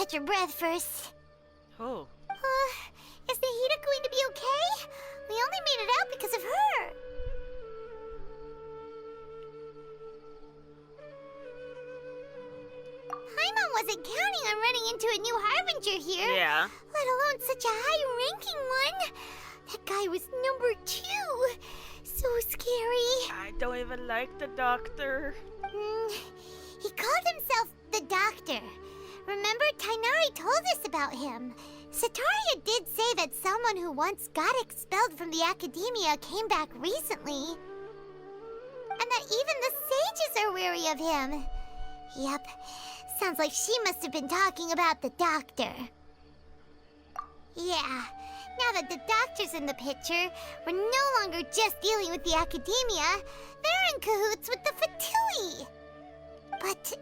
catch her breath first. Oh. Is Nahida going to be okay? We only made it out because of her. Paimon wasn't counting on running into a new Harbinger here. Yeah. Let alone such a high-ranking one. That guy was number 2. So scary. I don't even like the doctor. He called himself the Doctor. Remember, Tainari told us about him. Sataria did say that someone who once got expelled from the Akademiya came back recently. And that even the sages are wary of him. Yep, sounds like she must have been talking about the Doctor. Yeah, now that the Doctor's in the picture, we're no longer just dealing with the Akademiya. They're in cahoots with the Fatui. But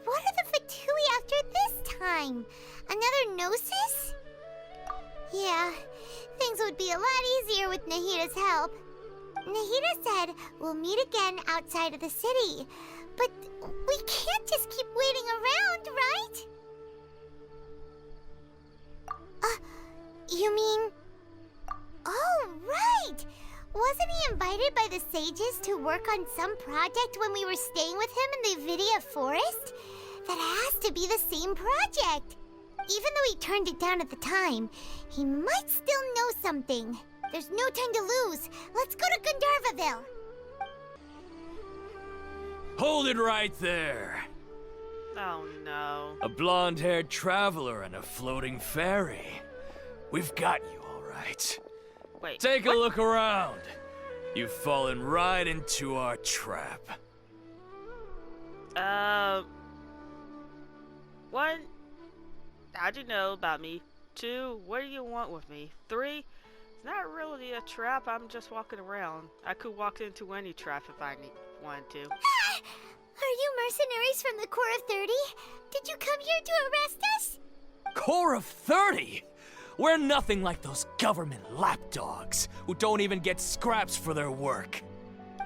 what are the Fatui after this time? Another Gnosis? Yeah, things would be a lot easier with Nahida's help. Nahida said we'll meet again outside of the city. But we can't just keep waiting around, right? You mean... Oh, right! Wasn't he invited by the sages to work on some project when we were staying with him in the Avidya forest? That has to be the same project. Even though he turned it down at the time, he might still know something. There's no time to lose. Let's go to Gandharvaville. Hold it right there. Oh no. A blonde-haired traveler and a floating fairy. We've got you, all right. Wait. Take a look around. You've fallen right into our trap. 1. How'd you know about me? 2. What do you want with me? 3. It's not really a trap. I'm just walking around. I could walk into any trap if I wanted to. Are you mercenaries from the Corps of 30? Did you come here to arrest us? Corps of 30? We're nothing like those government lapdogs who don't even get scraps for their work.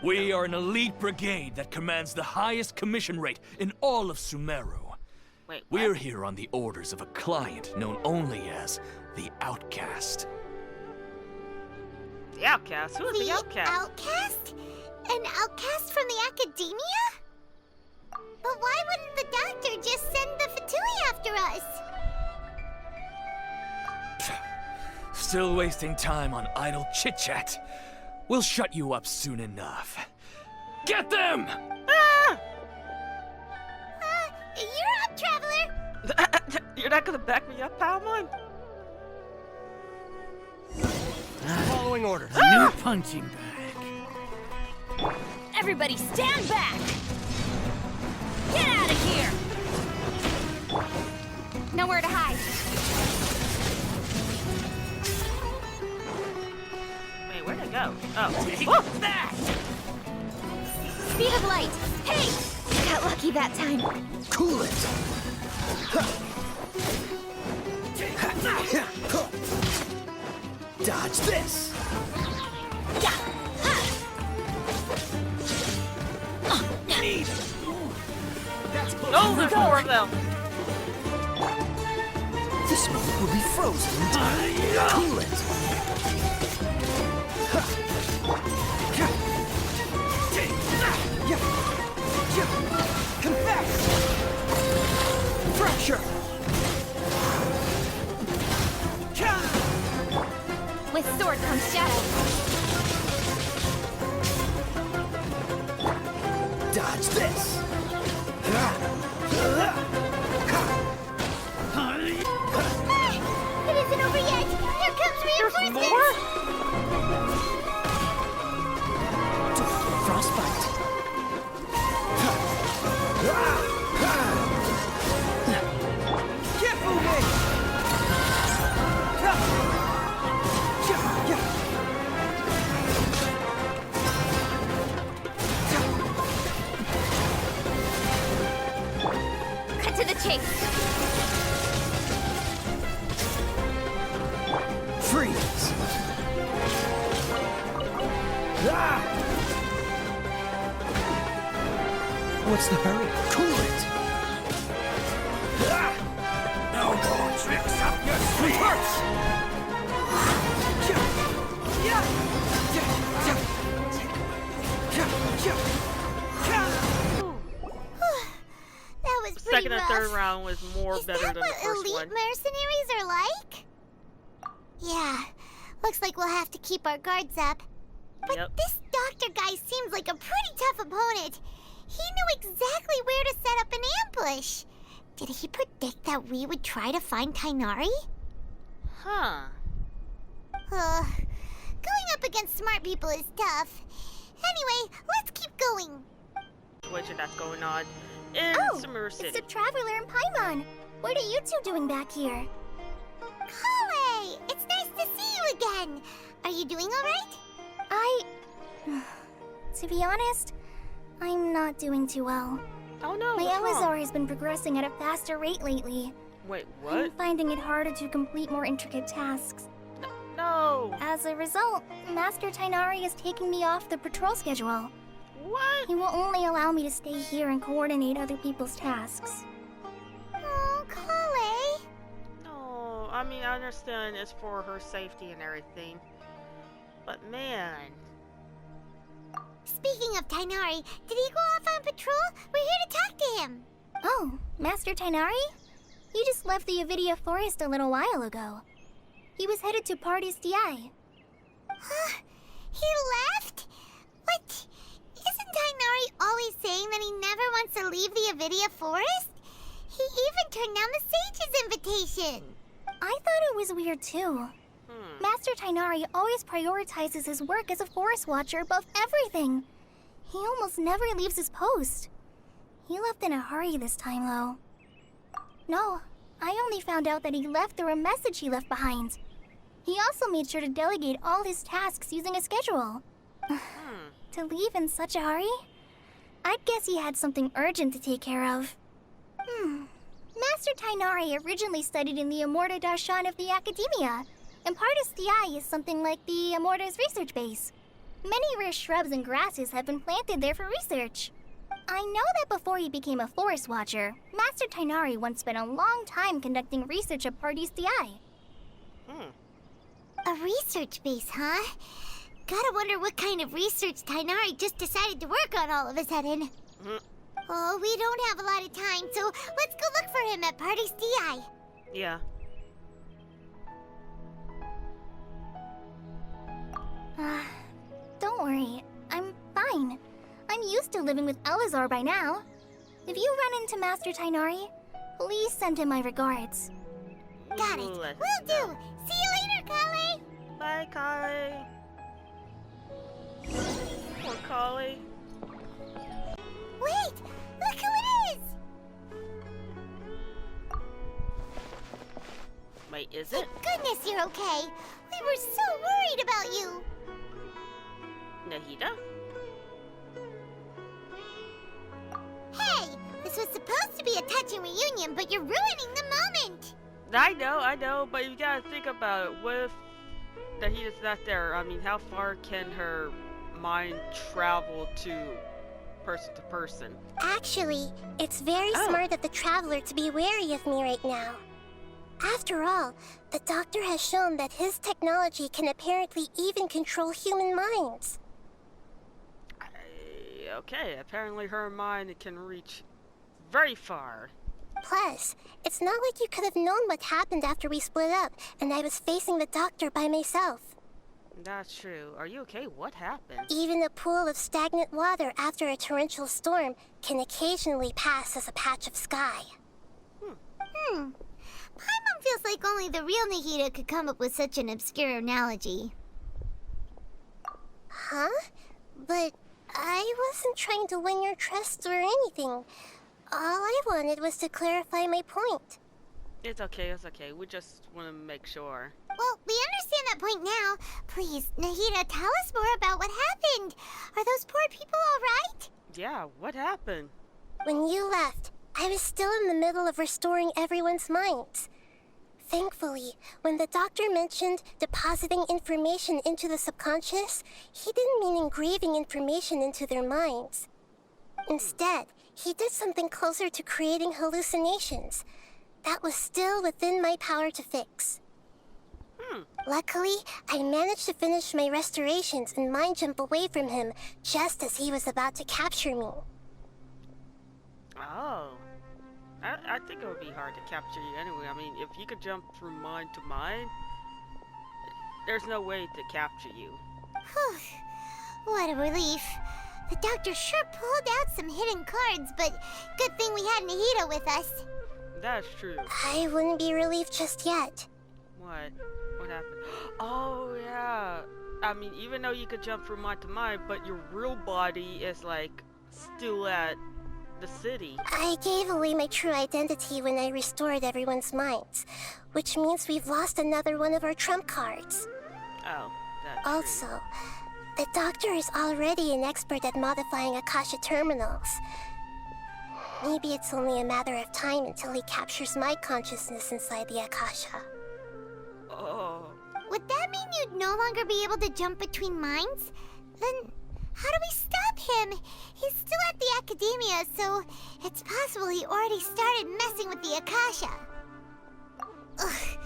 We are an elite brigade that commands the highest commission rate in all of Sumeru. Wait, what? We're here on the orders of a client known only as the Outcast. The Outcast? Who is the Outcast? Outcast? An outcast from the Akademiya? But why wouldn't the Doctor just send the Fatui after us? Still wasting time on idle chit-chat. We'll shut you up soon enough. Get them! Ah! You're up, Traveler! You're not gonna back me up, Palmon? Following orders. New punching bag. Everybody stand back! Get out of here! Nowhere to hide. Wait, where'd I go? Oh. Take Whoa! that! Speed of light! Hey! Got lucky that time. Cool it. Dodge this. Need. That's close. No, there's more of them! This move will be frozen. Cool it. Confess. Fracture. With sword comes shadow. Dodge this. It isn't over yet! Here comes reinforcements! More? Frostbite. Get moving! Cut to the chase. Freeze! What's the hurry? Cool it! No more! second and third rough. round was more Is better that than the what first elite one. mercenaries are like? Yeah, looks like we'll have to keep our guards up. But Yep. this doctor guy seems like a pretty tough opponent. He knew exactly where to set up an ambush. Did he predict that we would try to find Tainari? Huh. Going up against smart people is tough. Anyway, let's keep going. Situation that's going on in Summer it's City. the Traveler and Paimon. What are you two doing back here? Kale, it's nice to see you again. Are you doing all right? To be honest, I'm not doing too well. Oh no, My what's wrong? Elazar has been progressing at a faster rate lately. Wait, I'm what? finding it harder to complete more intricate tasks. No. As a result, Master Tainari is taking me off the patrol schedule. What? He will only allow me to stay here and coordinate other people's tasks. Oh, Kale. No, I mean, I understand it's for her safety and everything. But man. Speaking of Tainari, did he go off on patrol? We're here to talk to him. Oh, Master Tainari? He just left the Avidia Forest a little while ago. He was headed to Party's DI. Huh? He left? What? Isn't Tainari always saying that he never wants to leave the Avidia Forest? He even turned down the Sage's invitation. I thought it was weird too. Master Tainari always prioritizes his work as a forest watcher above everything. He almost never leaves his post. He left in a hurry this time, though. No, I only found out that he left through a message he left behind. He also made sure to delegate all his tasks using a schedule. To leave in such a hurry? I'd guess he had something urgent to take care of. Master Tainari originally studied in the Amorta Darshan of the Akademiya, and Partis DI is something like the Amorta's research base. Many rare shrubs and grasses have been planted there for research. I know that before he became a forest watcher, Master Tainari once spent a long time conducting research at Partis DI. A research base, huh? Gotta wonder what kind of research Tainari just decided to work on all of a sudden. Oh, we don't have a lot of time, so let's go look for him at Party's DI. Yeah. Don't worry, I'm fine. I'm used to living with Elazar by now. If you run into Master Tainari, please send him my regards. Got it. Let's Will do. See you later, Kale. Bye, Kale. Poor Kale. Wait, look who it is. Wait, is it? Goodness, you're okay. We were so worried about you. Nahida? Hey, this was supposed to be a touching reunion, but you're ruining the moment. I know, but you gotta think about it. What if Nahida's not there? I mean, how far can her mind travel to person? Actually, it's very smart of the Traveler to be wary of me right now. After all, the Doctor has shown that his technology can apparently even control human minds. Okay, apparently her mind can reach very far. Plus, it's not like you could have known what happened after we split up and I was facing the Doctor by myself. That's true. Are you okay? What happened? Even a pool of stagnant water after a torrential storm can occasionally pass as a patch of sky. Paimon feels like only the real Nahida could come up with such an obscure analogy. Huh? But I wasn't trying to win your trust or anything. All I wanted was to clarify my point. It's okay. We just want to make sure. Well, we understand that point now. Please, Nahida, tell us more about what happened. Are those poor people all right? Yeah, what happened? When you left, I was still in the middle of restoring everyone's minds. Thankfully, when the Doctor mentioned depositing information into the subconscious, he didn't mean engraving information into their minds. Instead, he did something closer to creating hallucinations. That was still within my power to fix. Luckily, I managed to finish my restorations and mind jump away from him just as he was about to capture me. Oh. I think it would be hard to capture you anyway. I mean, if you could jump from mind to mind, there's no way to capture you. Whew. What a relief. The doctor sure pulled out some hidden cards, but good thing we had Nahida with us. That's true. I wouldn't be relieved just yet. What? What happened? Oh, yeah. I mean, even though you could jump from mind to mind, but your real body is, like, still at the city. I gave away my true identity when I restored everyone's minds, which means we've lost another one of our trump cards. Oh, that's Also, true. the doctor is already an expert at modifying Akasha terminals. Maybe it's only a matter of time until he captures my consciousness inside the Akasha. Oh. Would that mean you'd no longer be able to jump between minds? Then how do we stop him? He's still at the Akademiya, so it's possible he already started messing with the Akasha. Ugh,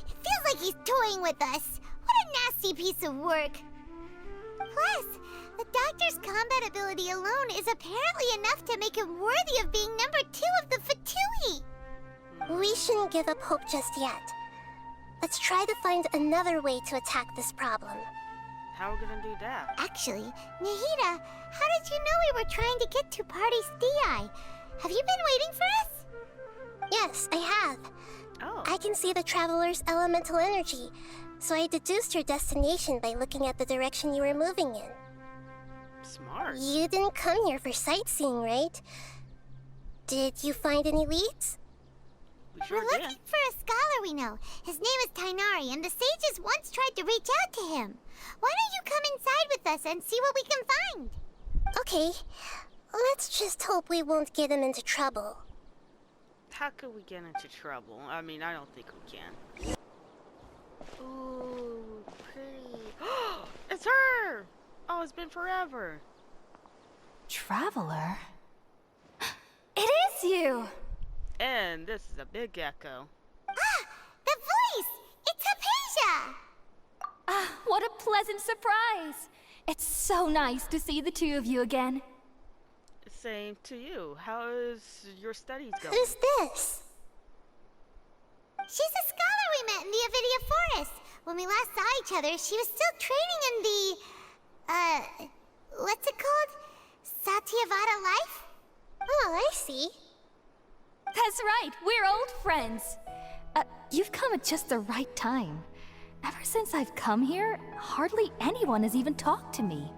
it feels like he's toying with us. What a nasty piece of work. Plus, the doctor's combat ability alone is apparently enough to make him worthy of being number 2 of the Fatui. We shouldn't give up hope just yet. Let's try to find another way to attack this problem. How are we gonna do that? Actually, Nahida, how did you know we were trying to get to Party's DI? Have you been waiting for us? Yes, I have. Oh. I can see the traveler's elemental energy, so I deduced your destination by looking at the direction you were moving in. Smart. You didn't come here for sightseeing, right? Did you find any leads? We sure We're did. looking for a scholar we know. His name is Tainari, and the sages once tried to reach out to him. Why don't you come inside with us and see what we can find? Okay, let's just hope we won't get him into trouble. How could we get into trouble? I mean, I don't think we can. Ooh, pretty. It's her! Oh, it's been forever. Traveler? It is you! And this is a big gecko. Ah, the voice! It's Hypatia! Ah, what a pleasant surprise! It's so nice to see the two of you again. Same to you. How is your studies going? Who's this? She's a scholar we met in the Avidia Forest. When we last saw each other, she was still training in the, what's it called? Satyavada life? Oh, I see. That's right, we're old friends. You've come at just the right time. Ever since I've come here, hardly anyone has even talked to me.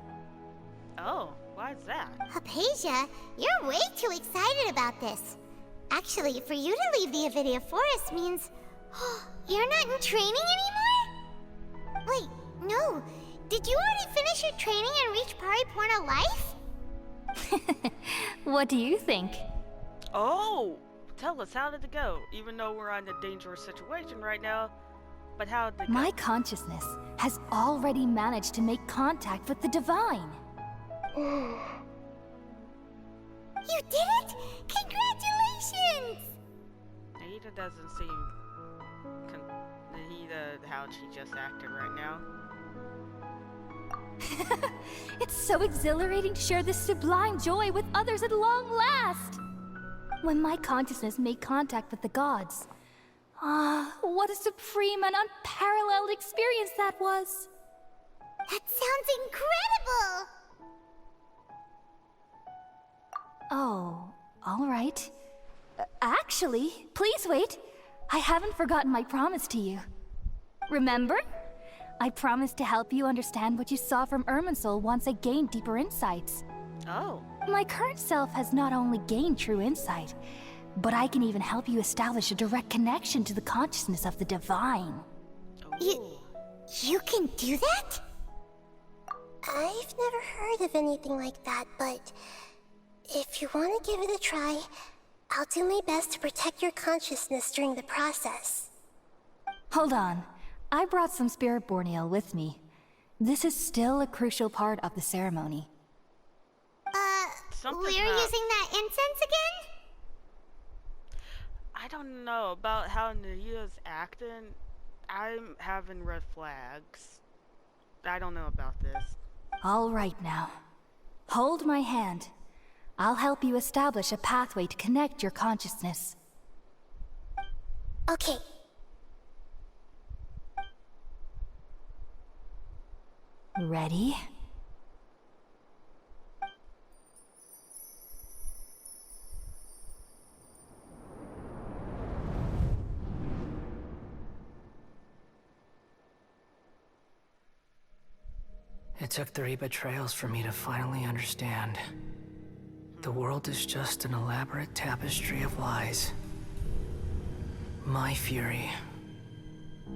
Oh, why is that? Hypatia, you're way too excited about this. Actually, for you to leave the Avidia Forest means you're not in training anymore? Wait, no. Did you already finish your training and reach Paripurna life? What do you think? Oh! Tell us, how did it go? Even though we're in a dangerous situation right now, but how did it go? My consciousness has already managed to make contact with the divine. You did it! Congratulations! Nahida doesn't seem... Nahida, how she just acted right now. It's so exhilarating to share this sublime joy with others at long last! When my consciousness made contact with the gods, what a supreme and unparalleled experience that was! That sounds incredible! Oh, all right. Actually, please wait. I haven't forgotten my promise to you. Remember? I promised to help you understand what you saw from Irminsul once I gained deeper insights. Oh. My current self has not only gained true insight, but I can even help you establish a direct connection to the consciousness of the divine. You can do that? I've never heard of anything like that, but if you want to give it a try, I'll do my best to protect your consciousness during the process. Hold on. I brought some spirit-born ale with me. This is still a crucial part of the ceremony. Something's We're not- using that incense again? I don't know about how Nahida's acting. I'm having red flags. I don't know about this. All right now. Hold my hand. I'll help you establish a pathway to connect your consciousness. Okay. Ready? It took 3 betrayals for me to finally understand. The world is just an elaborate tapestry of lies. My fury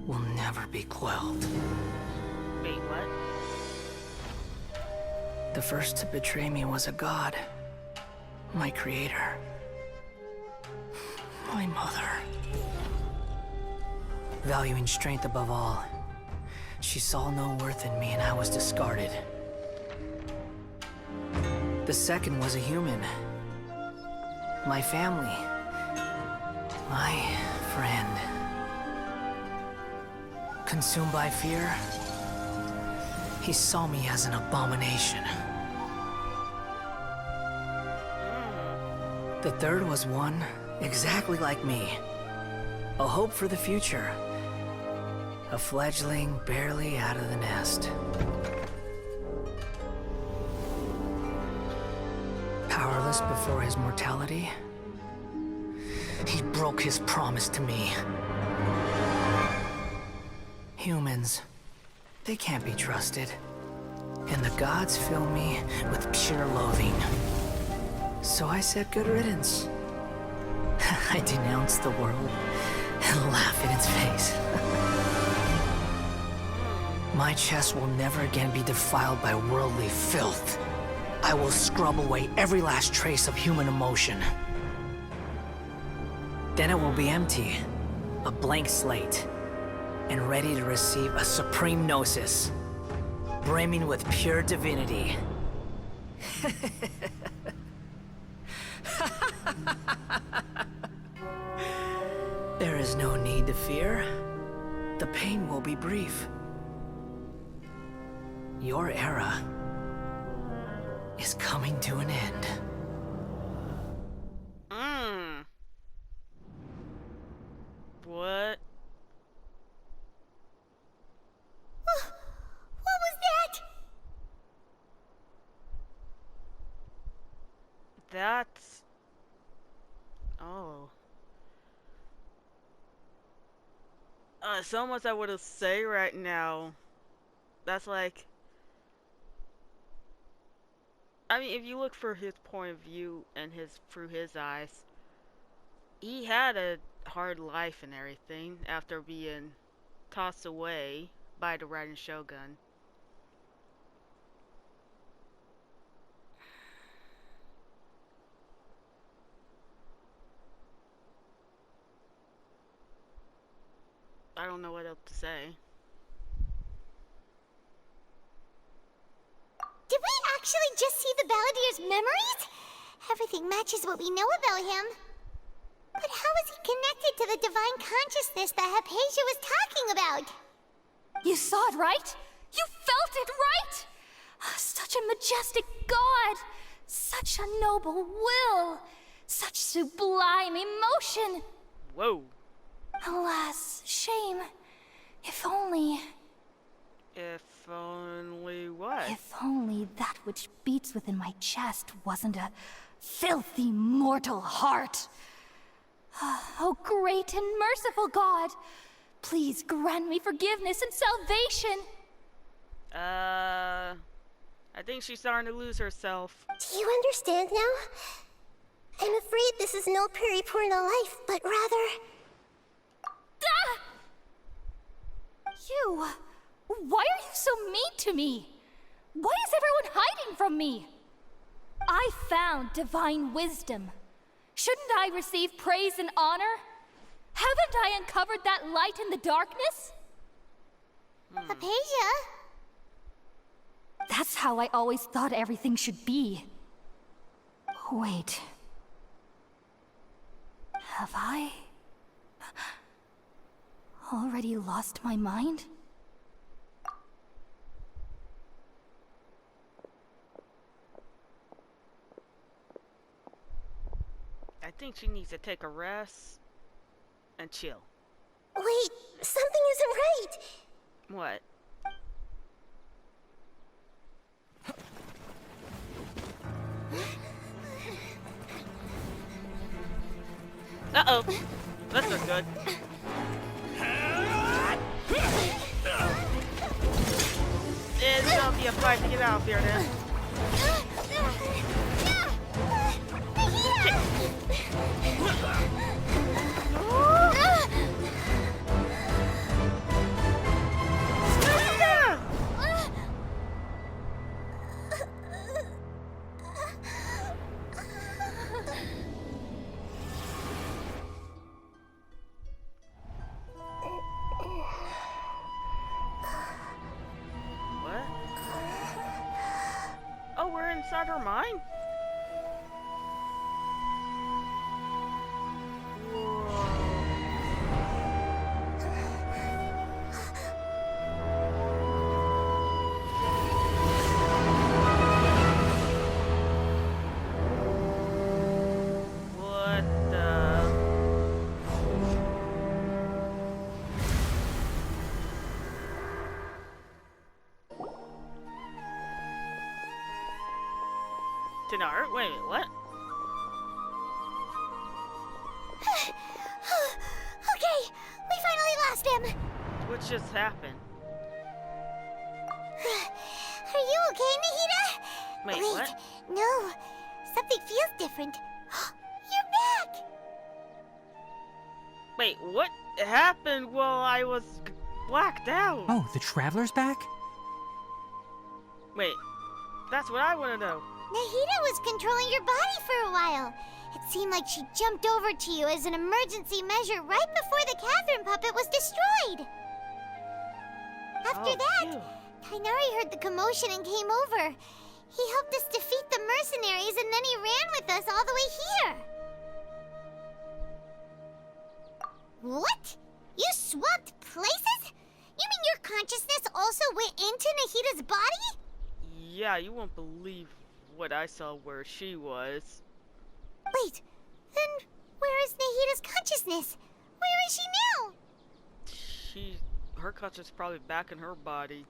will never be quelled. Wait, what? The first to betray me was a god. My creator. My mother. Valuing strength above all, she saw no worth in me and I was discarded. The second was a human. My family. My friend. Consumed by fear, he saw me as an abomination. The third was one exactly like me. A hope for the future. A fledgling barely out of the nest. Powerless before his mortality, he broke his promise to me. Humans, they can't be trusted. And the gods fill me with pure loathing. So I said good riddance. I denounced the world and laugh in its face. My chest will never again be defiled by worldly filth. I will scrub away every last trace of human emotion. Then it will be empty, a blank slate, and ready to receive a supreme gnosis, brimming with pure divinity. There is no need to fear. The pain will be brief. Your era is coming to an end. What? What was that? That's... Oh. So much I would have say right now. That's like... I mean, if you look for his point of view and through his eyes, he had a hard life and everything after being tossed away by the Riding Shogun. I don't know what else to say. Did we actually just see the Balladier's memories? Everything matches what we know about him. But how is he connected to the divine consciousness that Hypatia was talking about? You saw it, right? You felt it, right? Such a majestic god! Such a noble will! Such sublime emotion! Whoa. Alas, shame. If only... If only what? If only that which beats within my chest wasn't a filthy mortal heart. Oh, great and merciful God, please grant me forgiveness and salvation. I think she's starting to lose herself. Do you understand now? I'm afraid this is no periporno life, but rather... Ah! You... Why are you so mean to me? Why is everyone hiding from me? I found divine wisdom. Shouldn't I receive praise and honor? Haven't I uncovered that light in the darkness? Hypatia? That's how I always thought everything should be. Wait. Have I... already lost my mind? I think she needs to take a rest and chill. Wait, something isn't right. What? Uh-oh. That's not good. It's gonna be a fight to get out of here now. What? Oh, we're inside her mind? What the? Dinar? Wait a minute, what? Okay, we finally lost him. What just happened? Are you okay, Nahida? Wait, what? No. Something feels different. You're back! Wait, what happened while I was blacked out? Oh, the Traveler's back? Wait, that's what I want to know. Nahida was controlling your body for a while. It seemed like she jumped over to you as an emergency measure right before the Catherine puppet was destroyed. After that, phew. Tainari heard the commotion and came over. He helped us defeat the mercenaries and then he ran with us all the way here. What? You swapped places? You mean your consciousness also went into Nahida's body? Yeah, you won't believe what I saw where she was. Wait, then where is Nahida's consciousness? Where is she now? Her consciousness is probably back in her body.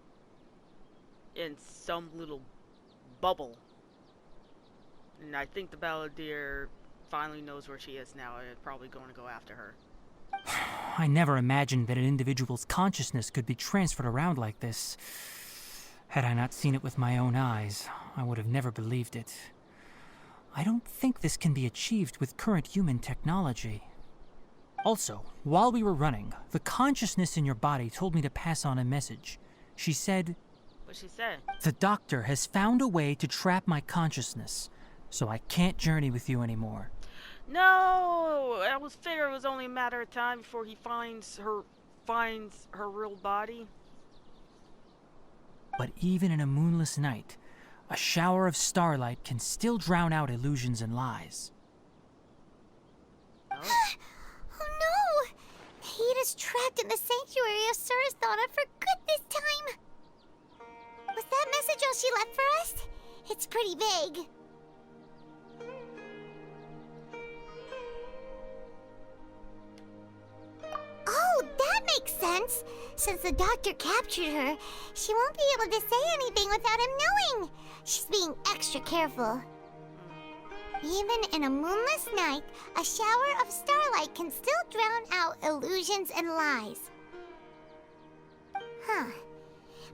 In some little bubble. And I think the Balladeer finally knows where she is now and is probably going to go after her. I never imagined that an individual's consciousness could be transferred around like this. Had I not seen it with my own eyes, I would have never believed it. I don't think this can be achieved with current human technology. Also, while we were running, the consciousness in your body told me to pass on a message. She said, What'd she say? "The doctor has found a way to trap my consciousness, so I can't journey with you anymore." No! I was figuring it was only a matter of time before he finds her real body. But even in a moonless night, a shower of starlight can still drown out illusions and lies. Oh. Oh no! Nahida's trapped in the sanctuary of Surasthana for good this time. Was that message all she left for us? It's pretty vague. Oh, that makes sense. Since the doctor captured her, she won't be able to say anything without him knowing. She's being extra careful. Even in a moonless night, a shower of starlight can still drown out illusions and lies. Huh.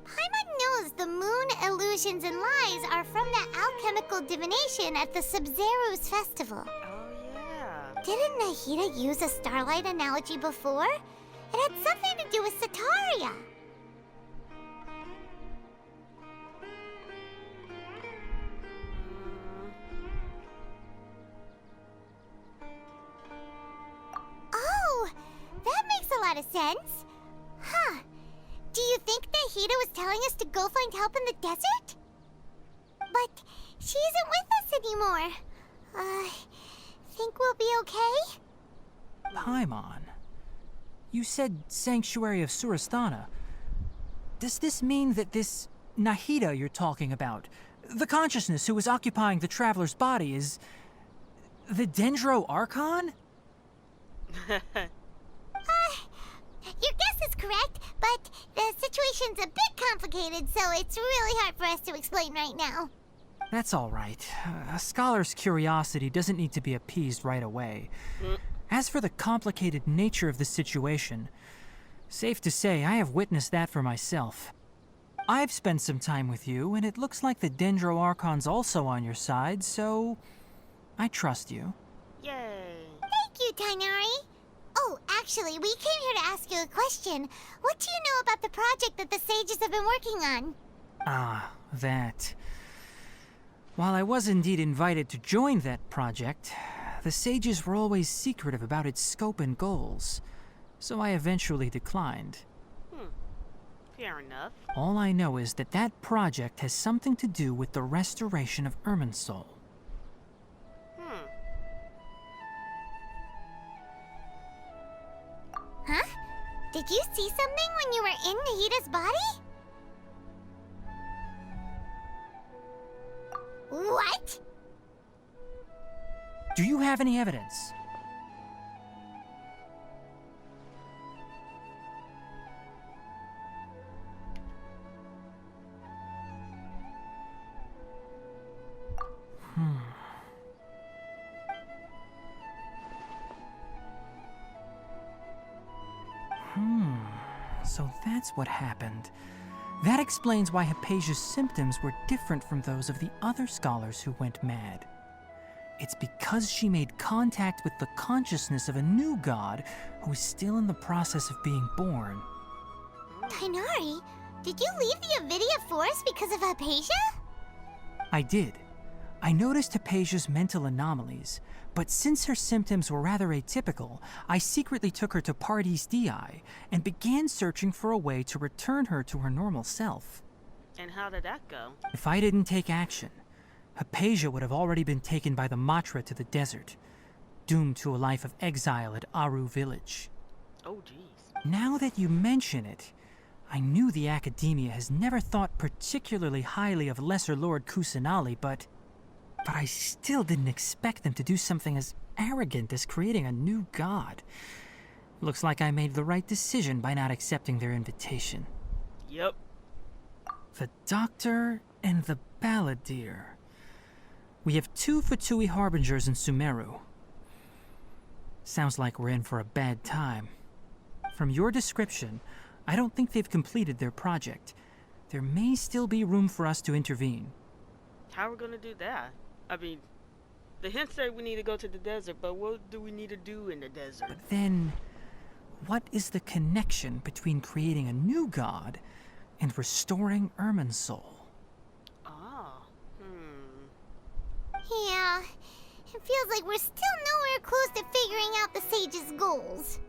Paimon knows the moon illusions and lies are from that alchemical divination at the Sub-Zero's festival. Oh, yeah. Didn't Nahida use a starlight analogy before? It had something to do with Sataria. Oh, that makes a lot of sense. Huh. Do you think Nahida was telling us to go find help in the desert? But she isn't with us anymore. Think we'll be okay? Paimon, you said Sanctuary of Surasthana. Does this mean that this Nahida you're talking about, the consciousness who is occupying the traveler's body, is the Dendro Archon? is correct, but the situation's a bit complicated, so it's really hard for us to explain right now. That's all right. A scholar's curiosity doesn't need to be appeased right away. As for the complicated nature of the situation, safe to say I have witnessed that for myself. I've spent some time with you, and it looks like the Dendro Archon's also on your side, so I trust you. Yay. Thank you, Tainari. Oh, actually, we came here to ask you a question. What do you know about the project that the sages have been working on? Ah, that. While I was indeed invited to join that project, the sages were always secretive about its scope and goals, so I eventually declined. Fair enough. All I know is that that project has something to do with the restoration of Irminsul. Huh? Did you see something when you were in Nahita's body? What? Do you have any evidence? So that's what happened. That explains why Hypatia's symptoms were different from those of the other scholars who went mad. It's because she made contact with the consciousness of a new god who is still in the process of being born. Tainari, did you leave the Avidia Forest because of Hypatia? I did. I noticed Hypatia's mental anomalies, but since her symptoms were rather atypical, I secretly took her to Pardis Dii and began searching for a way to return her to her normal self. And how did that go? If I didn't take action, Hypatia would have already been taken by the Matra to the desert, doomed to a life of exile at Aru village. Oh, jeez. Now that you mention it, I knew the Akademiya has never thought particularly highly of Lesser Lord Kusanali, but I still didn't expect them to do something as arrogant as creating a new god. Looks like I made the right decision by not accepting their invitation. Yep. The Doctor and the Balladeer. We have 2 Fatui Harbingers in Sumeru. Sounds like we're in for a bad time. From your description, I don't think they've completed their project. There may still be room for us to intervene. How are we gonna do that? I mean, the hint said we need to go to the desert, but what do we need to do in the desert? But then, what is the connection between creating a new god and restoring Irminsul? Yeah, it feels like we're still nowhere close to figuring out the sage's goals.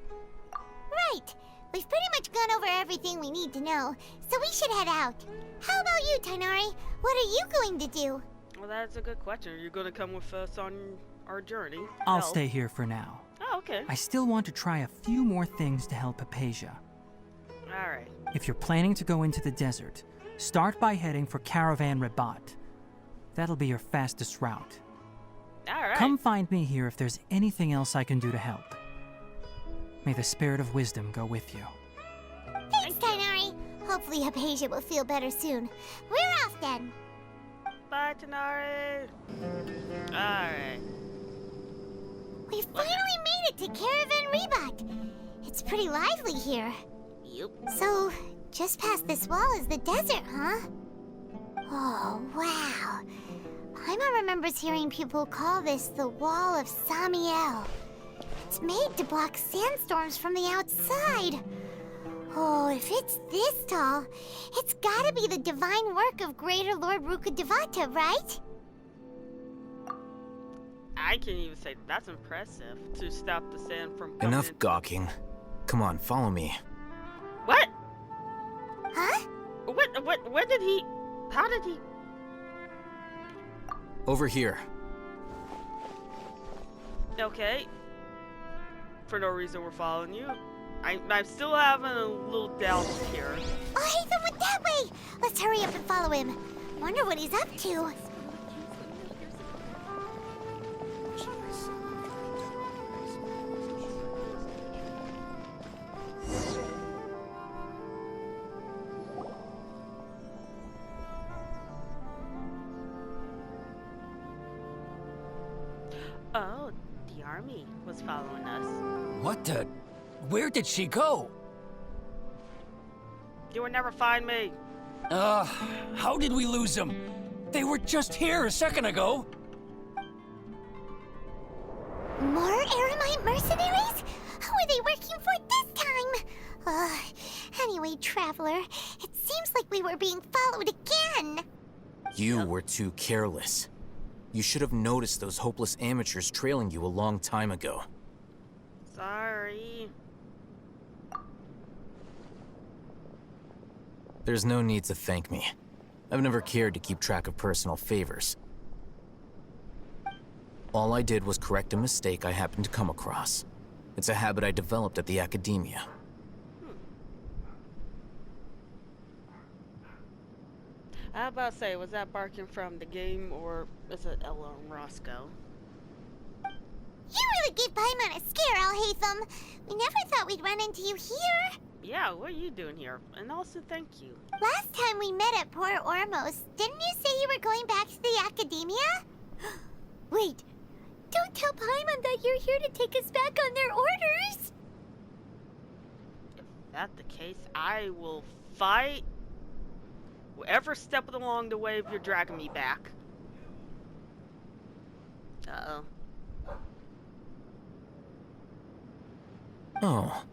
Right, we've pretty much gone over everything we need to know, so we should head out. How about you, Tainari? What are you going to do? Well, that's a good question. Are you gonna come with us on our journey? I'll stay here for now. Oh, okay. I still want to try a few more things to help Hypatia. Alright. If you're planning to go into the desert, start by heading for Caravan Rabat. That'll be your fastest route. Alright. Come find me here if there's anything else I can do to help. May the spirit of wisdom go with you. Thanks, Tainari. Hopefully Hypatia will feel better soon. We're off then. Bye, Tainari. Alright. We finally made it to Caravan Rabat. It's pretty lively here. Yep. So, just past this wall is the desert, huh? Oh, wow. Paimon remembers hearing people call this the Wall of Samiel. It's made to block sandstorms from the outside. Oh, if it's this tall, it's gotta be the divine work of Greater Lord Rukkhadevata, right? I can't even say that's impressive to stop the sand from coming Enough in. gawking. Come on, follow me. What? Huh? Where did he... How did he... Over here. Okay. For no reason we're following you. I'm still having a little doubt here. Oh, Ethan went that way! Let's hurry up and follow him. Wonder what he's up to. Oh, the army was following us. What the? Where did she go? You will never find me. How did we lose them? They were just here a second ago. More Aramite mercenaries? Who are they working for this time? Anyway, Traveler, it seems like we were being followed again. You were too careless. You should have noticed those hopeless amateurs trailing you a long time ago. Sorry. There's no need to thank me. I've never cared to keep track of personal favors. All I did was correct a mistake I happened to come across. It's a habit I developed at the Akademiya. I was about to say, was that barking from the game or is it Ella and Roscoe? You really gave Paimon a scare, Alhaitham. We never thought we'd run into you here. Yeah, what are you doing here? And also, thank you. Last time we met at Port Ormos, didn't you say you were going back to the Akademiya? Wait, don't tell Paimon that you're here to take us back on their orders. If that's the case, I will fight whatever step along the way if you're dragging me back. Uh-oh. Oh,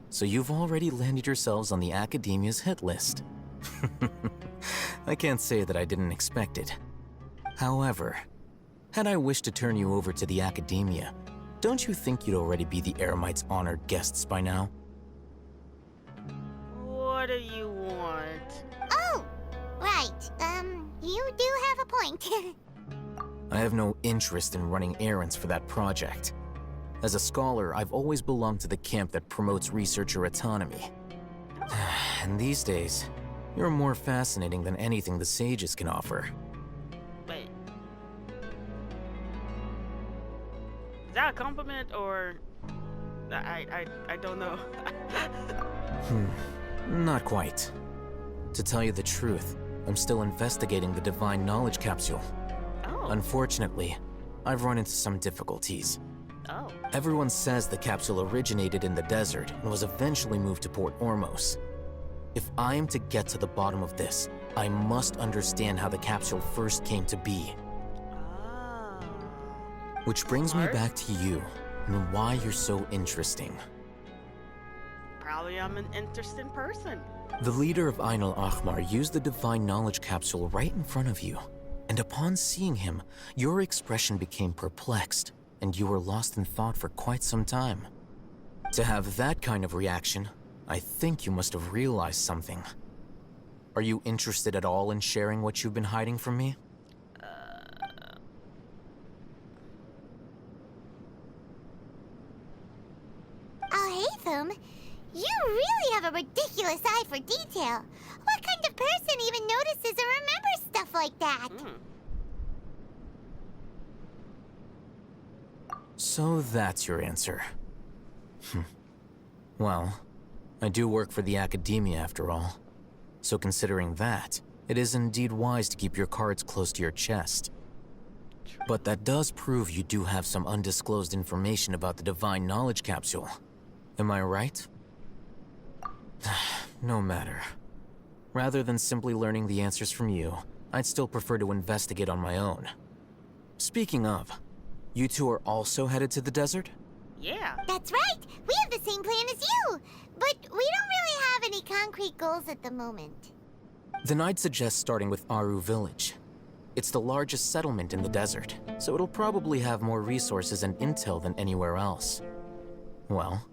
so you've already landed yourselves on the Akademiya's hit list. I can't say that I didn't expect it. However, had I wished to turn you over to the Akademiya, don't you think you'd already be the Eremites' honored guests by now? What do you want? Oh, right. You do have a point. I have no interest in running errands for that project. As a scholar, I've always belonged to the camp that promotes researcher autonomy. And these days, you're more fascinating than anything the sages can offer. Wait. Is that a compliment or... I don't know. Not quite. To tell you the truth, I'm still investigating the Divine Knowledge Capsule. Oh. Unfortunately, I've run into some difficulties. Oh. Everyone says the capsule originated in the desert and was eventually moved to Port Ormos. If I am to get to the bottom of this, I must understand how the capsule first came to be. Ah. Which brings me Smart. back to you, and why you're so interesting. Probably I'm an interesting person. The leader of Ain al-Ahmar used the Divine Knowledge Capsule right in front of you, and upon seeing him, your expression became perplexed, and you were lost in thought for quite some time. To have that kind of reaction, I think you must have realized something. Are you interested at all in sharing what you've been hiding from me? Alhaitham, you really have a ridiculous eye for detail. What kind of person even notices or remembers stuff like that? So that's your answer. Well, I do work for the Akademiya after all. So considering that, it is indeed wise to keep your cards close to your chest. But that does prove you do have some undisclosed information about the Divine Knowledge Capsule. Am I right? No matter. Rather than simply learning the answers from you, I'd still prefer to investigate on my own. Speaking of, you two are also headed to the desert? Yeah. That's right. We have the same plan as you. But we don't really have any concrete goals at the moment. Then I'd suggest starting with Aru Village. It's the largest settlement in the desert, so it'll probably have more resources and intel than anywhere else. Well,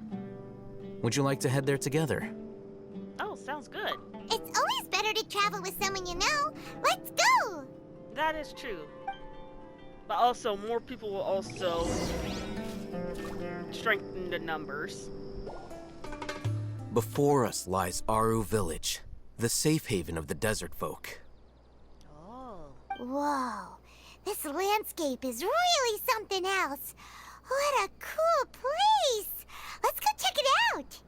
would you like to head there together? Oh, sounds good. It's always better to travel with someone you know. Let's go! That is true. But also, more people will also strengthen the numbers. Before us lies Aru Village, the safe haven of the desert folk. Oh. Whoa, this landscape is really something else. What a cool place! Let's go check it out!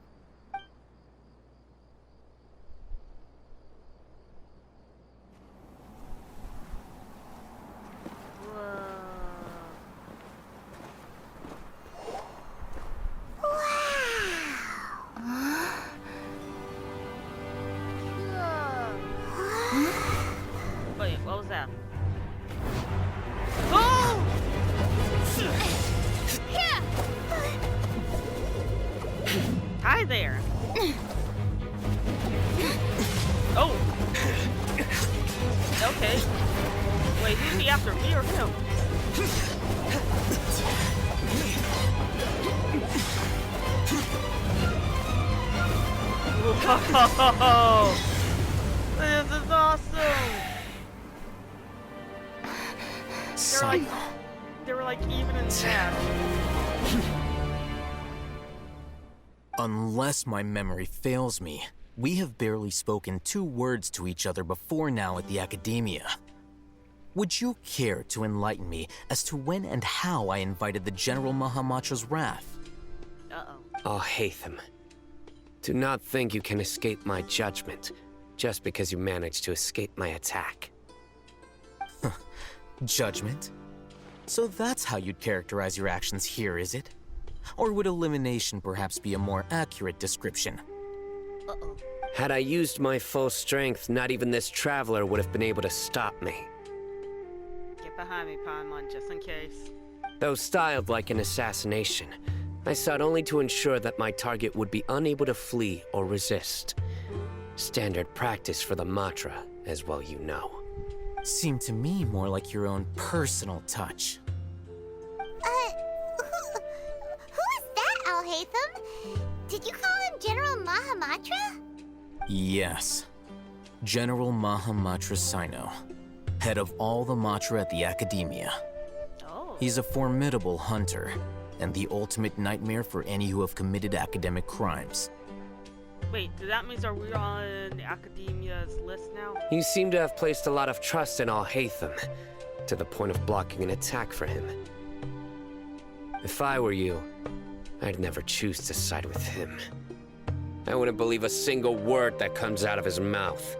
there. Oh. Okay. Wait, who's he after, me or him? Whoa! This is awesome! They were like even in half. Unless my memory fails me, we have barely spoken 2 words to each other before now at the Akademiya. Would you care to enlighten me as to when and how I invited the General Mahamatra's wrath? Uh-oh. Alhaitham, do not think you can escape my judgment just because you managed to escape my attack. Judgment? So that's how you'd characterize your actions here, is it? Or would elimination perhaps be a more accurate description? Uh-oh. Had I used my full strength, not even this traveler would have been able to stop me. Get behind me, Paimon, just in case. Though styled like an assassination, I sought only to ensure that my target would be unable to flee or resist. Standard practice for the Matra, as well you know. Seemed to me more like your own personal touch. Who is that, Alhaitham? Did you call him General Mahamatra? Yes. General Mahamatra Sino, head of all the Matra at the Akademiya. Oh. He's a formidable hunter, and the ultimate nightmare for any who have committed academic crimes. Wait, that means are we on the Akademiya's list now? You seem to have placed a lot of trust in Alhaitham, to the point of blocking an attack for him. If I were you, I'd never choose to side with him. I wouldn't believe a single word that comes out of his mouth.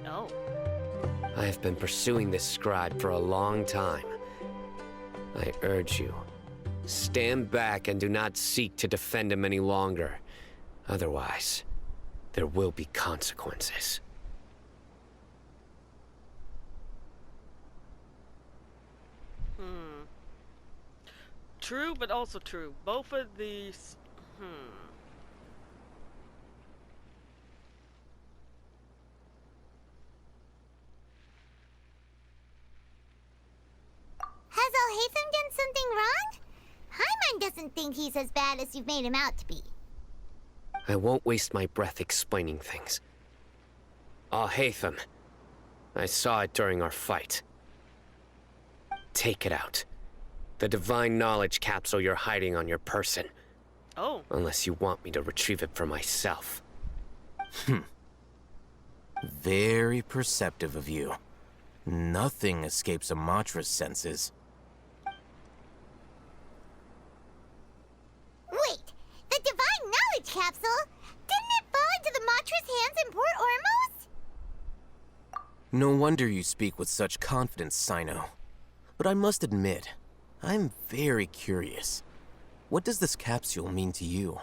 Oh. I have been pursuing this scribe for a long time. I urge you, stand back and do not seek to defend him any longer. Otherwise, there will be consequences. True, but also true. Both of these... Has Alhaitham done something wrong? Paimon doesn't think he's as bad as you've made him out to be. I won't waste my breath explaining things. Alhaitham, I saw it during our fight. Take it out. The divine knowledge capsule you're hiding on your person. Oh. Unless you want me to retrieve it for myself. Very perceptive of you. Nothing escapes a Matra's senses. Wait, the divine knowledge capsule? Didn't it fall into the Matra's hands in Port Ormos? No wonder you speak with such confidence, Sino. But I must admit, I'm very curious. What does this capsule mean to you?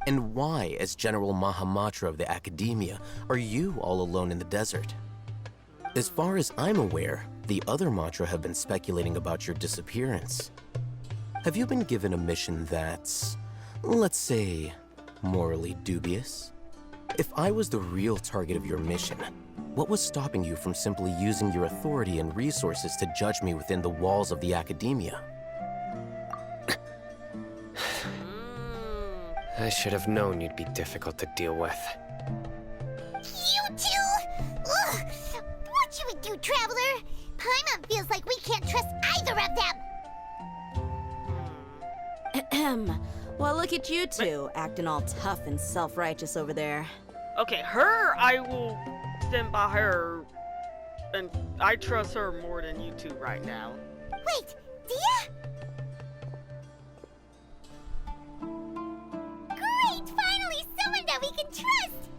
And why, as General Mahamatra of the Akademiya, are you all alone in the desert? As far as I'm aware, the other Matra have been speculating about your disappearance. Have you been given a mission that's, let's say, morally dubious? If I was the real target of your mission, what was stopping you from simply using your authority and resources to judge me within the walls of the Akademiya? I should have known you'd be difficult to deal with. You two? Ugh. What you would do, Traveler? Paimon feels like we can't trust either of them. Ahem. Well, look at you two, acting all tough and self-righteous over there. Okay, her, I will stand by her. And I trust her more than you two right now. Wait, Dia? Great! Finally, someone that we can trust!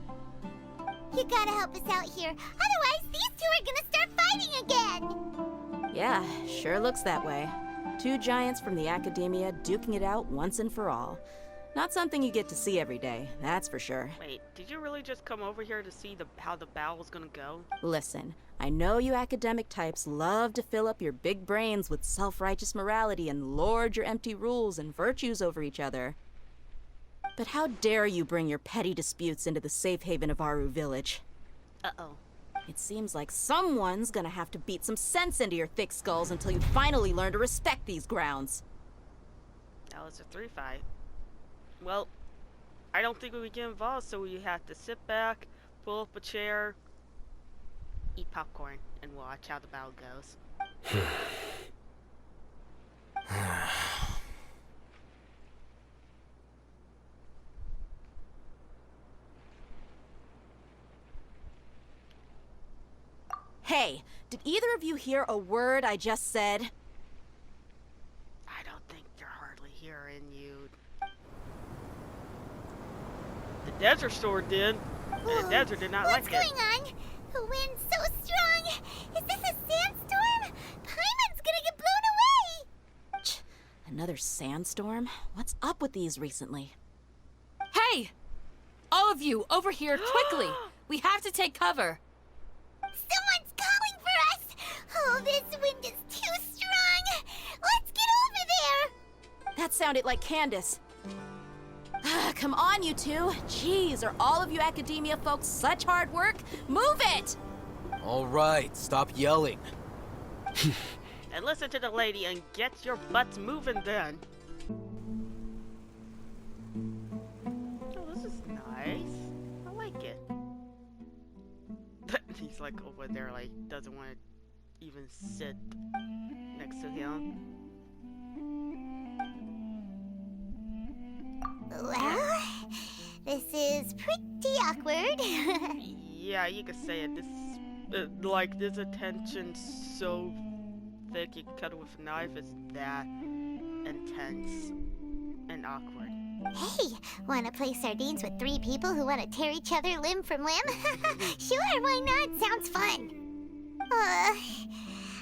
You gotta help us out here. Otherwise, these two are gonna start fighting again! Yeah, sure looks that way. Two giants from the Akademiya duking it out once and for all. Not something you get to see every day, that's for sure. Wait, did you really just come over here to see how the battle was gonna go? Listen, I know you academic types love to fill up your big brains with self-righteous morality and lord your empty rules and virtues over each other. But how dare you bring your petty disputes into the safe haven of Aru Village? Uh-oh. It seems like someone's gonna have to beat some sense into your thick skulls until you finally learn to respect these grounds. That was a 3 fight. Well, I don't think we would get involved, so we have to sit back, pull up a chair, eat popcorn, and watch how the battle goes. Hey, did either of you hear a word I just said? I don't think you're hardly hearing you. The desert sword did, and the desert did not like it. What's going on? The wind's so strong. Is this a sandstorm? Paimon's gonna get blown away. Another sandstorm? What's up with these recently? Hey! All of you, over here, quickly! We have to take cover. Someone's calling for us. Oh, this wind is too strong. Let's get over there. That sounded like Candace. Come on, you two. Jeez, are all of you Akademiya folks such hard work? Move it! All right, stop yelling. And listen to the lady and get your butts moving then. Oh, this is nice. I like it. He's like over there, like, doesn't want to even sit next to him. Well, this is pretty awkward. Yeah, you could say it. This, like, this attention so thick you can cut it with a knife is that intense and awkward. Hey, wanna play sardines with 3 people who wanna tear each other limb from limb? Sure, why not? Sounds fun.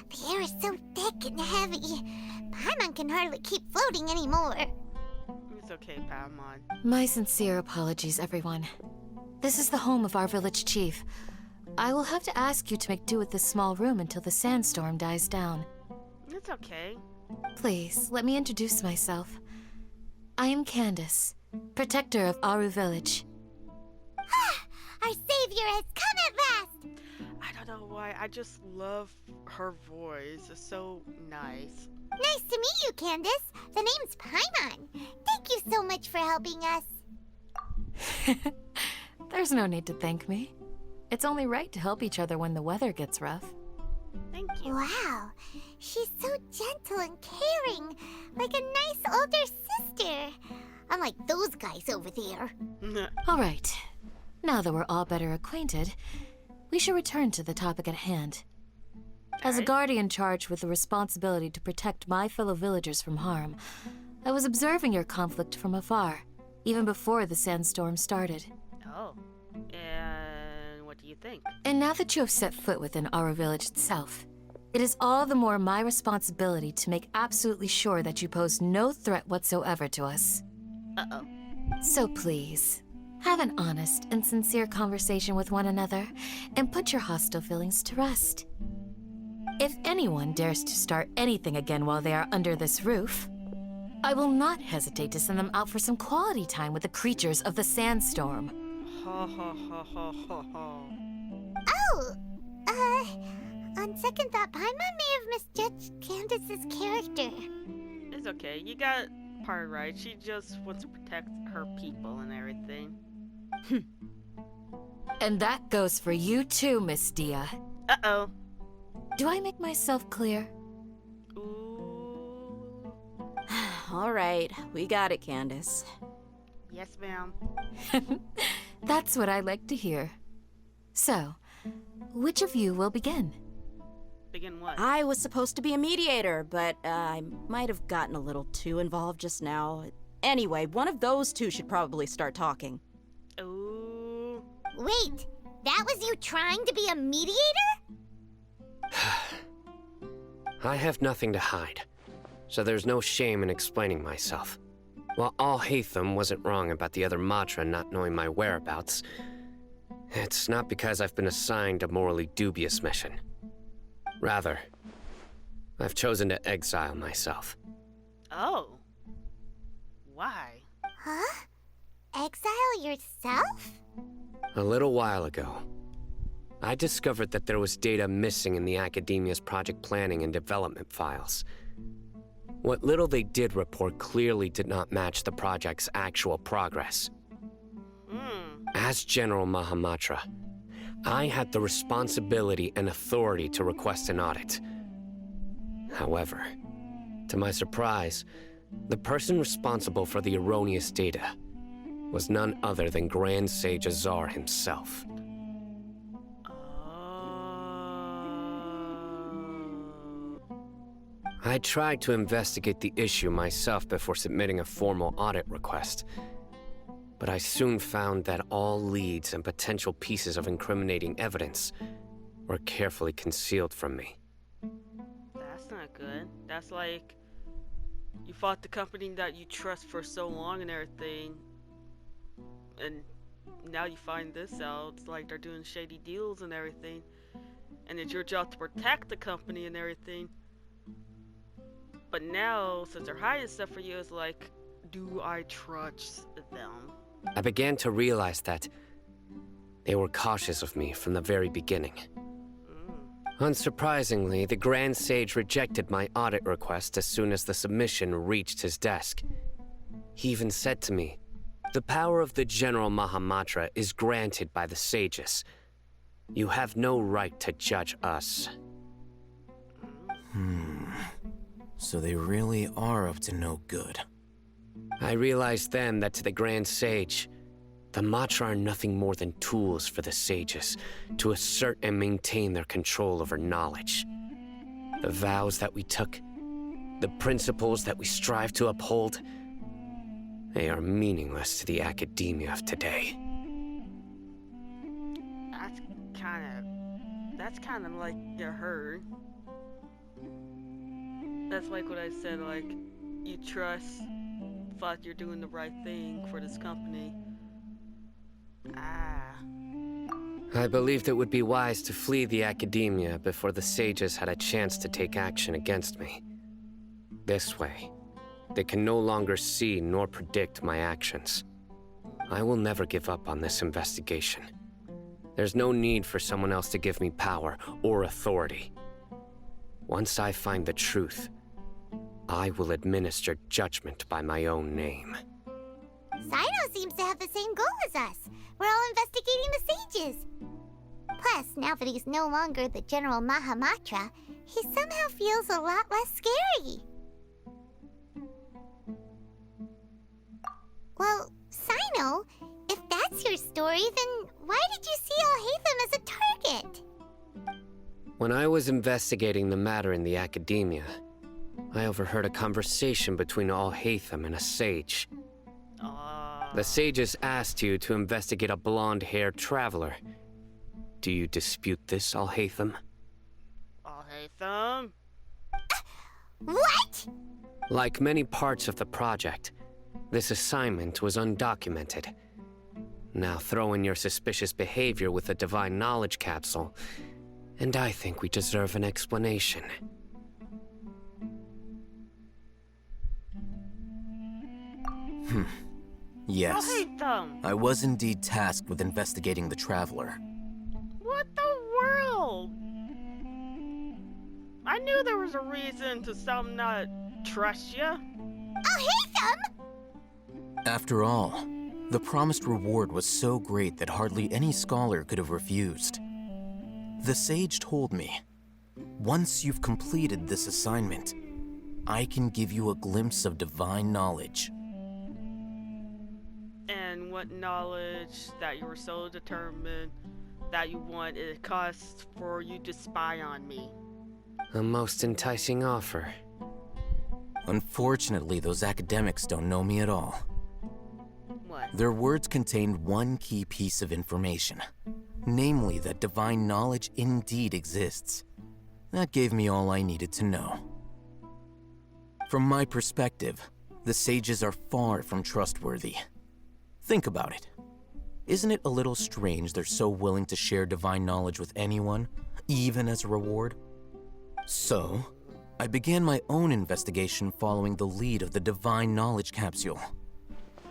The air is so thick and heavy. Paimon can hardly keep floating anymore. It's okay, Paimon. My sincere apologies, everyone. This is the home of our village chief. I will have to ask you to make do with this small room until the sandstorm dies down. It's okay. Please, let me introduce myself. I am Candace, protector of Aru Village. Our savior has come at last! I don't know why, I just love her voice. It's so nice. Nice to meet you, Candace. The name's Paimon. Thank you so much for helping us. There's no need to thank me. It's only right to help each other when the weather gets rough. Thank you. Wow, she's so gentle and caring, like a nice older sister. Unlike those guys over there. All right. Now that we're all better acquainted, we should return to the topic at hand. As a guardian charged with the responsibility to protect my fellow villagers from harm, I was observing your conflict from afar, even before the sandstorm started. Oh, and what do you think? And now that you have set foot within our village itself, it is all the more my responsibility to make absolutely sure that you pose no threat whatsoever to us. Uh-oh. So please, have an honest and sincere conversation with one another, and put your hostile feelings to rest. If anyone dares to start anything again while they are under this roof, I will not hesitate to send them out for some quality time with the creatures of the sandstorm. Ha ha ha ha ha ha. Oh, on second thought, Paimon may have misjudged Candace's character. It's okay, you got part right. She just wants to protect her people and everything. And that goes for you too, Miss Dia. Uh-oh. Do I make myself clear? Ooh. All right, we got it, Candace. Yes, ma'am. That's what I like to hear. So, which of you will begin? Begin what? I was supposed to be a mediator, but I might have gotten a little too involved just now. Anyway, one of those two should probably start talking. Ooh. Wait, that was you trying to be a mediator? I have nothing to hide, so there's no shame in explaining myself. While Al-Haytham wasn't wrong about the other Matra not knowing my whereabouts, it's not because I've been assigned a morally dubious mission. Rather, I've chosen to exile myself. Oh. Why? Huh? exile yourself? A little while ago, I discovered that there was data missing in the Akademiya's project planning and development files. What little they did report clearly did not match the project's actual progress. As General Mahamatra, I had the responsibility and authority to request an audit. However, to my surprise, the person responsible for the erroneous data was none other than Grand Sage Azar himself. I tried to investigate the issue myself before submitting a formal audit request, but I soon found that all leads and potential pieces of incriminating evidence were carefully concealed from me. That's not good. That's like you fought the company that you trust for so long and everything, and now you find this out. It's like they're doing shady deals and everything, and it's your job to protect the company and everything. But now, since they're hiding stuff for you, it's like, do I trust them? I began to realize that they were cautious of me from the very beginning. Unsurprisingly, the Grand Sage rejected my audit request as soon as the submission reached his desk. He even said to me, "The power of the General Mahamatra is granted by the sages. You have no right to judge us." So they really are up to no good. I realized then that to the Grand Sage, the Matra are nothing more than tools for the sages to assert and maintain their control over knowledge. The vows that we took, the principles that we strive to uphold, they are meaningless to the Akademiya of today. That's kind of like you heard. That's like what I said, like, you trust, thought you're doing the right thing for this company. I believed it would be wise to flee the Akademiya before the sages had a chance to take action against me. This way, they can no longer see nor predict my actions. I will never give up on this investigation. There's no need for someone else to give me power or authority. Once I find the truth, I will administer judgment by my own name. Sino seems to have the same goal as us. We're all investigating the sages. Plus, now that he's no longer the General Mahamatra, he somehow feels a lot less scary. Well, Sino, if that's your story, then why did you see Alhaitham as a target? When I was investigating the matter in the Akademiya, I overheard a conversation between Alhaitham and a sage. The sages asked you to investigate a blonde-haired traveler. Do you dispute this, Alhaitham? Alhaitham? What? Like many parts of the project, this assignment was undocumented. Now throw in your suspicious behavior with the Divine Knowledge Capsule, and I think we deserve an explanation. Yes. Alhaitham! I was indeed tasked with investigating the Traveler. What the world? I knew there was a reason to some not trust you. Alhaitham! After all, the promised reward was so great that hardly any scholar could have refused. The sage told me, once you've completed this assignment, I can give you a glimpse of divine knowledge. And what knowledge that you were so determined that you want it costs for you to spy on me? A most enticing offer. Unfortunately, those academics don't know me at all. What? Their words contained one key piece of information, namely that divine knowledge indeed exists. That gave me all I needed to know. From my perspective, the sages are far from trustworthy. Think about it. Isn't it a little strange they're so willing to share divine knowledge with anyone, even as a reward? So, I began my own investigation following the lead of the Divine Knowledge Capsule.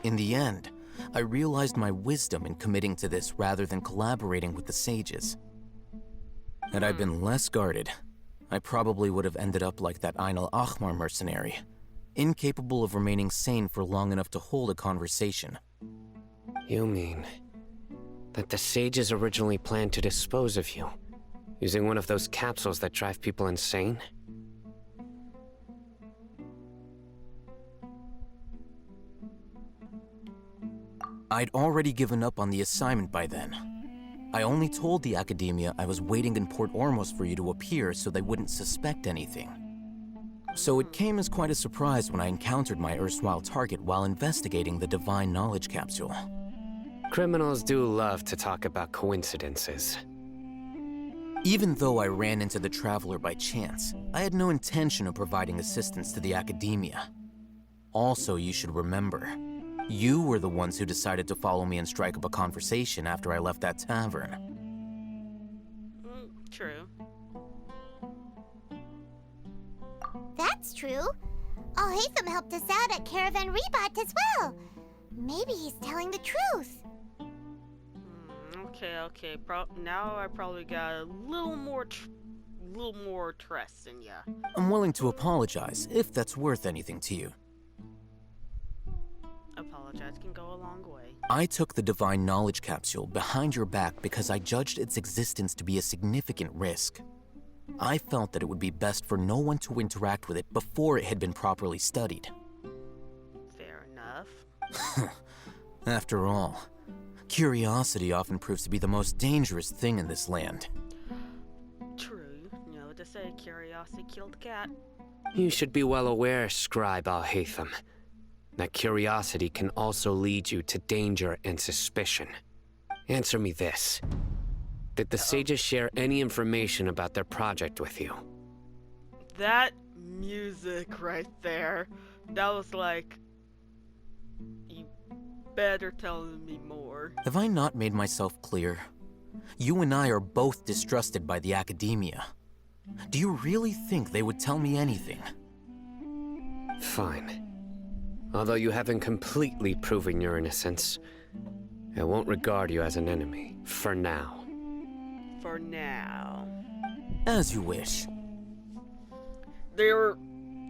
In the end, I realized my wisdom in committing to this rather than collaborating with the sages. Had I been less guarded, I probably would have ended up like that Ain al-Ahmar mercenary, incapable of remaining sane for long enough to hold a conversation. You mean that the sages originally planned to dispose of you, using one of those capsules that drive people insane? I'd already given up on the assignment by then. I only told the Akademiya I was waiting in Port Ormos for you to appear so they wouldn't suspect anything. So it came as quite a surprise when I encountered my erstwhile target while investigating the Divine Knowledge Capsule. Criminals do love to talk about coincidences. Even though I ran into the Traveler by chance, I had no intention of providing assistance to the Akademiya. Also, you should remember, you were the ones who decided to follow me and strike up a conversation after I left that tavern. True. That's true. Al-Haytham helped us out at Caravan Rebat as well. Maybe he's telling the truth. Okay. Now I probably got a little more trust in ya. I'm willing to apologize if that's worth anything to you. Apologize can go a long way. I took the Divine Knowledge Capsule behind your back because I judged its existence to be a significant risk. I felt that it would be best for no one to interact with it before it had been properly studied. Fair enough. After all, curiosity often proves to be the most dangerous thing in this land. True. You know what to say, curiosity killed the cat. You should be well aware, Scribe Al-Haytham, that curiosity can also lead you to danger and suspicion. Answer me this. Did the sages share any information about their project with you? That music right there, that was like, you better tell me more. Have I not made myself clear? You and I are both distrusted by the Akademiya. Do you really think they would tell me anything? Fine. Although you haven't completely proven your innocence, I won't regard you as an enemy, for now. For now. As you wish. They're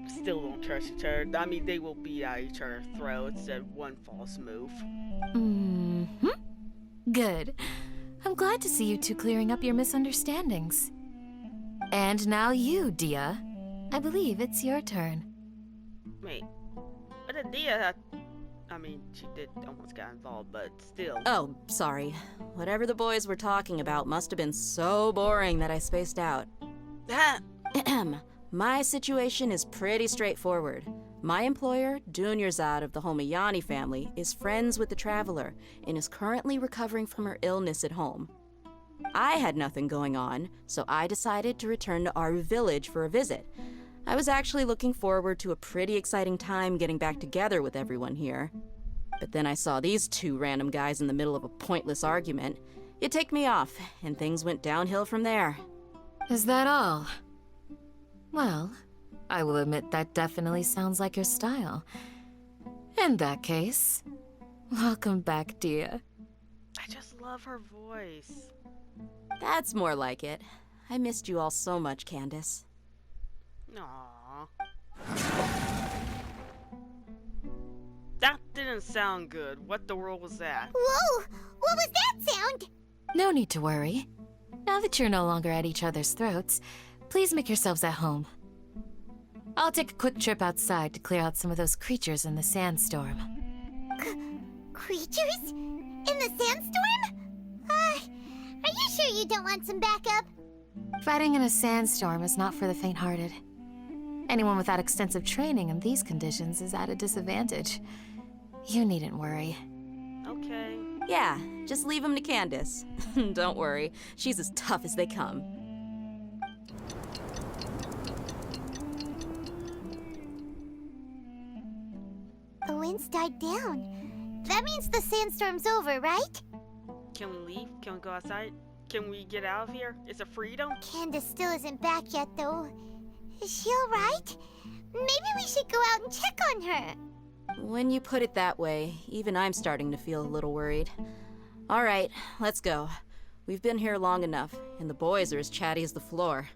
still don't trust each other. I mean, they will beat at each other's throats at one false move. Mm-hmm. Good. I'm glad to see you two clearing up your misunderstandings. And now you, Dia. I believe it's your turn. Wait. But Dia, I mean, she did almost get involved, but still. Oh, sorry. Whatever the boys were talking about must have been so boring that I spaced out. My situation is pretty straightforward. My employer, Dunyarzad of the Homayani family, is friends with the Traveler and is currently recovering from her illness at home. I had nothing going on, so I decided to return to our village for a visit. I was actually looking forward to a pretty exciting time getting back together with everyone here. But then I saw these two random guys in the middle of a pointless argument. It ticked me off, and things went downhill from there. Is that all? Well, I will admit that definitely sounds like your style. In that case, welcome back, Dia. I just love her voice. That's more like it. I missed you all so much, Candace. Aww. That didn't sound good. What the world was that? Whoa! What was that sound? No need to worry. Now that you're no longer at each other's throats, please make yourselves at home. I'll take a quick trip outside to clear out some of those creatures in the sandstorm. Creatures? In the sandstorm? Are you sure you don't want some backup? Fighting in a sandstorm is not for the faint-hearted. Anyone without extensive training in these conditions is at a disadvantage. You needn't worry. Okay. Yeah, just leave him to Candace. Don't worry, she's as tough as they come. The wind's died down. That means the sandstorm's over, right? Can we leave? Can we go outside? Can we get out of here? Is it freedom? Candace still isn't back yet, though. Is she alright? Maybe we should go out and check on her. When you put it that way, even I'm starting to feel a little worried. All right, let's go. We've been here long enough, and the boys are as chatty as the floor.